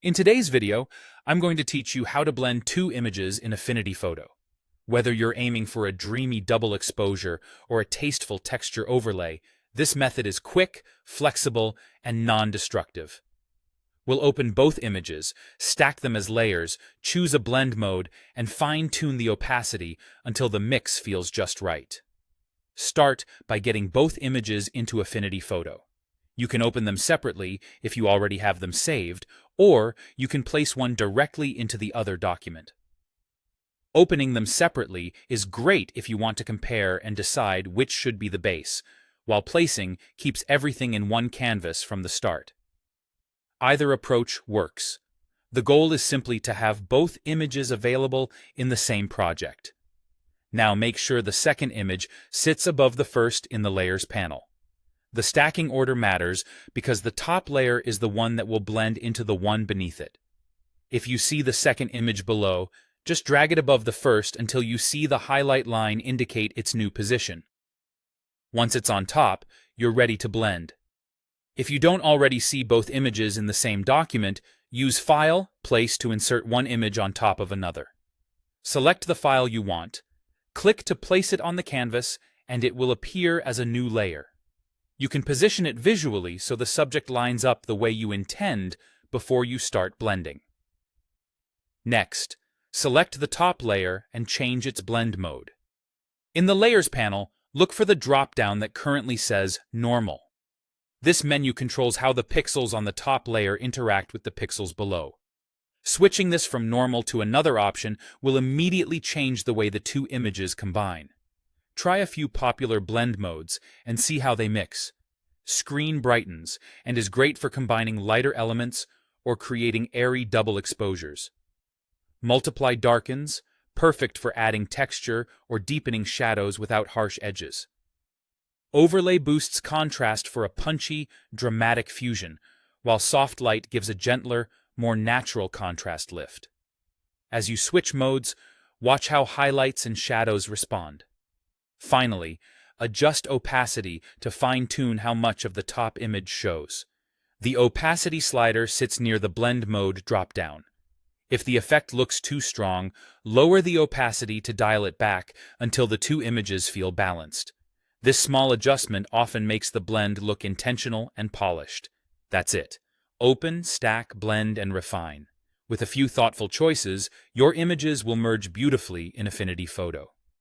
In today's video, I'm going to teach you how to blend two images in Affinity Photo. Whether you're aiming for a dreamy double exposure or a tasteful texture overlay, this method is quick, flexible, and non-destructive. We'll open both images, stack them as layers, choose a blend mode, and fine-tune the opacity until the mix feels just right. Start by getting both images into Affinity Photo. You can open them separately if you already have them saved, or you can place one directly into the other document. Opening them separately is great if you want to compare and decide which should be the base, while placing keeps everything in one canvas from the start. Either approach works. The goal is simply to have both images available in the same project. Now make sure the second image sits above the first in the Layers panel. The stacking order matters because the top layer is the one that will blend into the one beneath it. If you see the second image below, just drag it above the first until you see the highlight line indicate its new position. Once it's on top, you're ready to blend. If you don't already see both images in the same document, use File, Place to insert one image on top of another. Select the file you want, click to place it on the canvas, and it will appear as a new layer. You can position it visually so the subject lines up the way you intend before you start blending. Next, select the top layer and change its blend mode. In the Layers panel, look for the drop-down that currently says Normal. This menu controls how the pixels on the top layer interact with the pixels below. Switching this from normal to another option will immediately change the way the two images combine. Try a few popular blend modes and see how they mix. Screen brightens and is great for combining lighter elements or creating airy double exposures. Multiply darkens, perfect for adding texture or deepening shadows without harsh edges. Overlay boosts contrast for a punchy, dramatic fusion, while soft light gives a gentler, more natural contrast lift. As you switch modes, watch how highlights and shadows respond. Finally, adjust opacity to fine-tune how much of the top image shows. The opacity slider sits near the blend mode drop-down. If the effect looks too strong, lower the opacity to dial it back until the two images feel balanced. This small adjustment often makes the blend look intentional and polished. That's it. Open, stack, blend, and refine. With a few thoughtful choices, your images will merge beautifully in Affinity Photo.